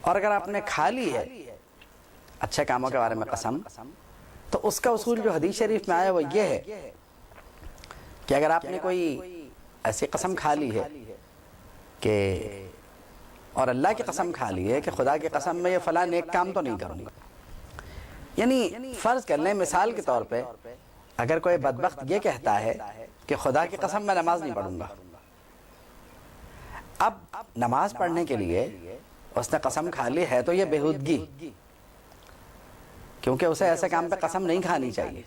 اور اگر آپ نے کھا لی ہے اچھے کاموں کے بارے میں قسم، تو اس کا اصول جو حدیث شریف میں آیا وہ یہ ہے کہ اگر آپ نے کوئی ایسی قسم کھا لی ہے کہ اور اللہ کی قسم کھا لی ہے کہ خدا کی قسم میں یہ فلاں نیک کام تو نہیں کروں گا، یعنی فرض کر لیں مثال کے طور پہ اگر کوئی بدبخت یہ کہتا ہے کہ خدا کی قسم میں نماز نہیں پڑھوں گا، اب نماز پڑھنے کے لیے اس نے قسم کھا لی ہے تو یہ بےہودگی، کیونکہ اسے ایسے کام پہ قسم نہیں کھانی چاہیے۔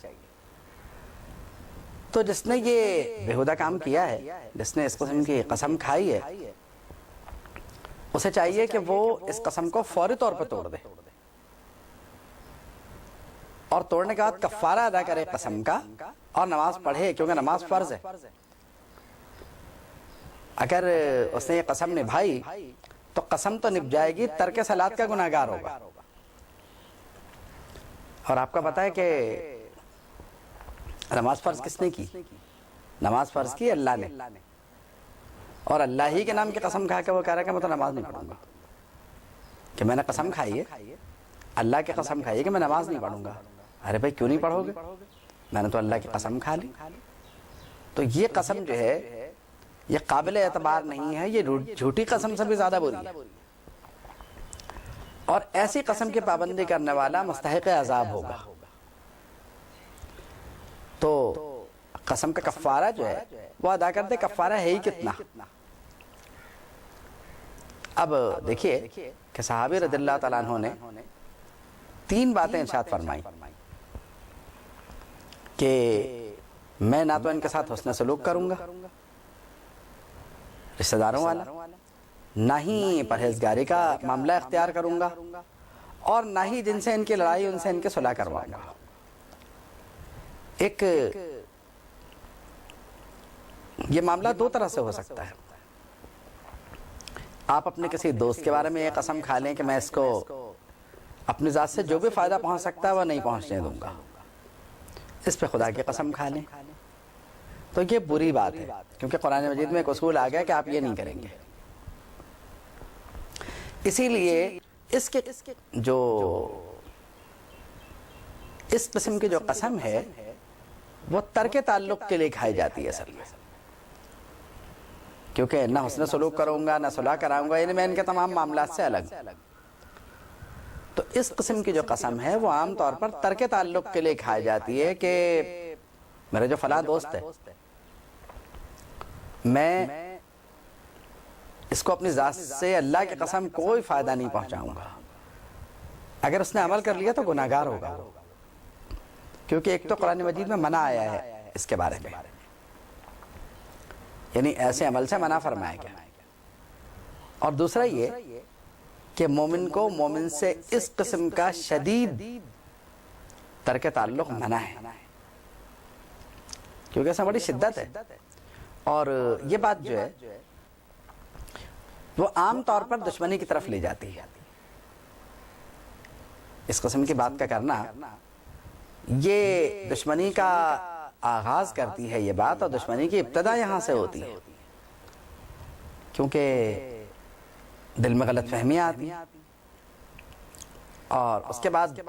تو جس نے یہ بےہودہ کام کیا ہے، جس نے اس قسم کی قسم کھائی ہے، اسے چاہیے کہ وہ اس قسم کو فوری طور پر توڑ دے اور توڑنے کے بعد کفارہ ادا کرے قسم کا اور نماز پڑھے، کیونکہ نماز فرض ہے۔ اگر اس نے یہ قسم نبھائی تو قسم تو نبھ جائے گی، ترک صلاۃ کا گناہگار ہوگا۔ اور آپ کا پتہ ہے کہ نماز فرض کس نے کی؟ نماز فرض کی اللہ نے، اور اللہ ہی کے نام کی قسم کھا کے وہ کہہ رہا ہے کہ میں تو نماز نہیں پڑھوں گا، کہ میں نے قسم کھائی ہے، اللہ کی قسم کھائی ہے کہ میں نماز نہیں پڑھوں گا۔ ارے بھائی کیوں نہیں پڑھو گے؟ میں نے تو اللہ کی قسم کھا لی۔ تو یہ قسم جو ہے یہ قابل اعتبار نہیں ہے، یہ جھوٹی قسم سے بھی زیادہ بری ہے، اور ایسی قسم کی پابندی کرنے والا مستحق عذاب ہوگا۔ تو قسم کا کفارہ جو ہے وہ ادا کر دے، کفارہ ہے ہی کتنا۔ اب دیکھیے کہ صحابی رضی اللہ تعالیٰ عنہ نے 3 باتیں ارشاد فرمائی کہ میں نہ تو ان کے ساتھ حسن سلوک کروں گا رشتہ داروں والا، نہ ہی پرہیزگاری کا معاملہ اختیار کروں گا، اور نہ ہی جن سے ان کی لڑائی ان سے ان کے صلح کرواؤں گا۔ ایک یہ معاملہ 2 طرح سے ہو سکتا ہے۔ آپ اپنے کسی دوست کے بارے میں یہ قسم کھا لیں کہ میں اس کو اپنی ذات سے جو بھی فائدہ پہنچ سکتا ہے وہ نہیں پہنچنے دوں گا، اس پہ خدا کی قسم کھا لیں، تو یہ بری بات ہے، کیونکہ قرآن مجید میں ایک اصول آ گیا کہ آپ یہ نہیں کریں گے۔ اسی لیے اس قسم کی جو قسم ہے وہ ترک تعلق کے لیے کھائی جاتی ہے اصل میں، کیونکہ نہ حسن سلوک کروں گا نہ صلح کراؤں گا، یعنی میں ان کے تمام معاملات سے الگ۔ تو اس قسم کی جو قسم ہے وہ عام طور پر ترک تعلق کے لیے کھائی جاتی ہے کہ میرے جو فلاں دوست ہے میں اس کو اپنی ذات سے اللہ کی قسم کوئی فائدہ نہیں پہنچاؤں گا، اگر اس نے عمل کر لیا تو گناہگار ہوگا، کیونکہ ایک تو قرآن مجید میں منع آیا ہے اس کے بارے میں، یعنی ایسے عمل سے منع فرمایا گیا، اور دوسرا یہ کہ مومن کو مومن سے اس قسم کا شدید ترک تعلق منع ہے، کیونکہ اس میں بڑی شدت ہے، اور یہ بات جو ہے وہ عام طور پر دشمنی کی طرف لے جاتی ہے۔ اس قسم کی بات کا کرنا یہ دشمنی کا آغاز کرتی ہے یہ بات، اور دشمنی کی ابتدا یہاں سے ہوتی ہے، کیونکہ دل میں غلط فہمیاں آتی ہیں، اور اس کے بعد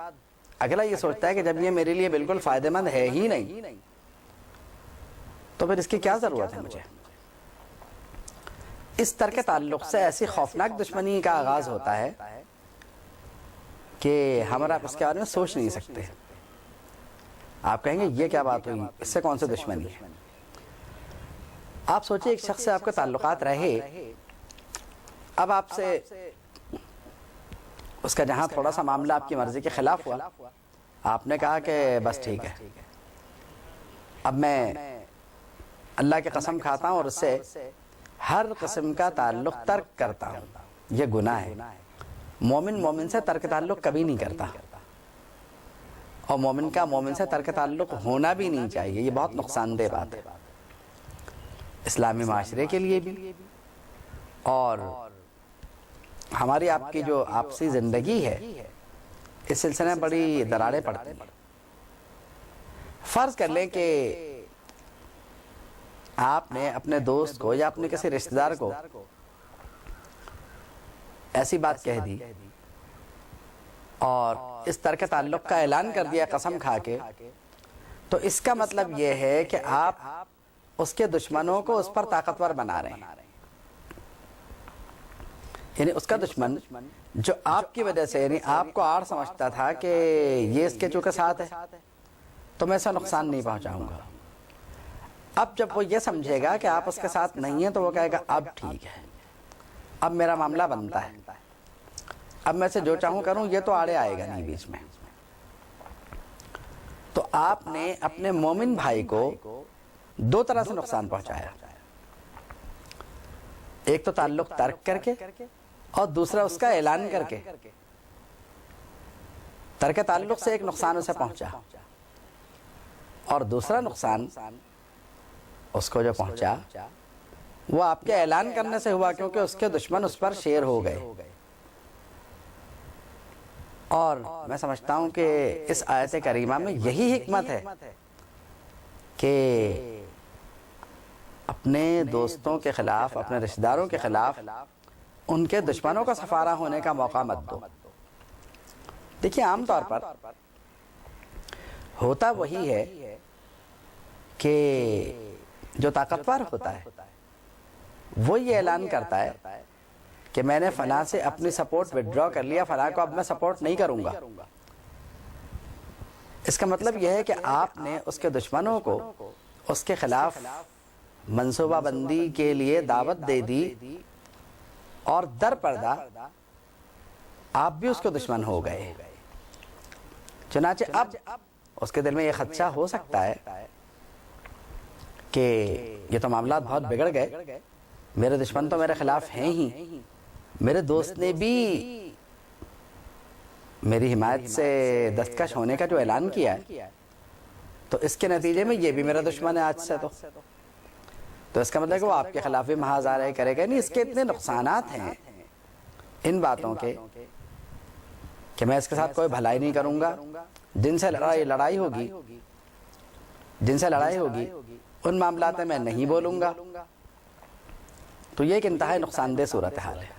اگلا یہ سوچتا ہے کہ جب یہ میرے لیے بالکل فائدہ مند ہے ہی نہیں تو پھر اس کی کیا ضرورت ہے مجھے۔ اس ترک تعلق سے ایسی خوفناک دشمنی کا آغاز ہوتا ہے کہ ہم اور آپ اس کے بارے میں سوچ نہیں سکتے۔ آپ کہیں گے یہ کیا بات ہوئی، اس سے کون سی دشمنی ہے؟ آپ سوچیں ایک شخص سے آپ کے تعلقات رہے، اب آپ سے اس کا جہاں تھوڑا سا معاملہ آپ کی مرضی کے خلاف ہوا، آپ نے کہا کہ بس ٹھیک ہے، اب میں اللہ کی قسم کھاتا ہوں اور اس سے ہر قسم کا تعلق ترک کرتا ہوں، یہ گناہ ہے۔ مومن مومن سے ترک تعلق کبھی نہیں کرتا، اور مومن کا مومن سے ترک تعلق ہونا بھی نہیں چاہیے، یہ بہت نقصان دہ بات ہے اسلامی معاشرے کے لیے بھی، اور ہماری آپ کی جو آپسی زندگی ہے اس سلسلے میں بڑی دراڑیں پڑتی ہیں۔ فرض کر لیں کہ آپ نے اپنے دوست کو یا اپنے کسی رشتہ دار کو ایسی بات کہہ دی اور اس ترک تعلق کا اعلان کر دیا قسم کھا کے، تو اس کا مطلب یہ ہے کہ آپ اس کے دشمنوں کو اس پر طاقتور بنا رہے ہیں. یعنی اس کا دشمن جو آپ کی وجہ سے، یعنی آپ کو آڑ سمجھتا تھا کہ یہ اس کے چونکہ ساتھ ہے تو میں اسے نقصان نہیں پہنچاؤں گا، اب جب وہ یہ سمجھے گا کہ آپ اس کے ساتھ نہیں ہیں تو وہ کہے گا اب ٹھیک ہے، اب میرا معاملہ بنتا ہے، اب میں سے جو چاہوں کروں، یہ تو آڑے آئے گا نہیں بیچ میں. تو آپ نے اپنے مومن بھائی کو دو طرح سے نقصان پہنچایا، ایک تو تعلق ترک کر کے اور دوسرا اس کا اعلان کر کے. ترک تعلق سے ایک نقصان اسے پہنچا اور دوسرا نقصان اس کو جو پہنچا وہ آپ کے اعلان کرنے سے ہوا، کیونکہ اس کے دشمن اس پر شیر ہو گئے. اور میں سمجھتا ہوں کہ اس آیت کریمہ میں یہی حکمت ہے کہ اپنے دوستوں کے خلاف، اپنے رشتہ داروں کے خلاف ان کے دشمنوں کا سفارہ ہونے کا موقع مت دو. دیکھیے عام طور پر ہوتا وہی ہے کہ جو طاقتور ہوتا ہے وہ یہ اعلان کرتا ہے کہ میں نے فلاں سے اپنی سپورٹ وڈرا کر لیا، فلاں کو اب میں سپورٹ نہیں کروں گا. اس کا مطلب یہ ہے کہ آپ نے اس کے دشمنوں کو اس کے خلاف منصوبہ بندی کے لیے دعوت دے دی اور در پردہ آپ بھی اس کو دشمن ہو گئے. چنانچہ اب اس کے دل میں یہ خدشہ ہو سکتا ہے کہ یہ تو معاملات بہت بگڑ گئے، میرے دشمن تو میرے خلاف ہیں ہی، میرے دوست نے بھی میری حمایت سے دستکش ہونے کا جو اعلان کیا ہے تو اس کے نتیجے میں یہ بھی میرا دشمن ہے آج سے. تو اس کا مطلب ہے کہ وہ آپ کے خلاف بھی محاذ آرائی کرے گا. نہیں، اس کے اتنے نقصانات ہیں ان باتوں کے کہ میں اس کے ساتھ کوئی بھلائی نہیں کروں گا. جن سے لڑائی ہوگی ان معاملات میں نہیں بولوں گا. تو یہ ایک انتہائی نقصان دہ صورتحال ہے.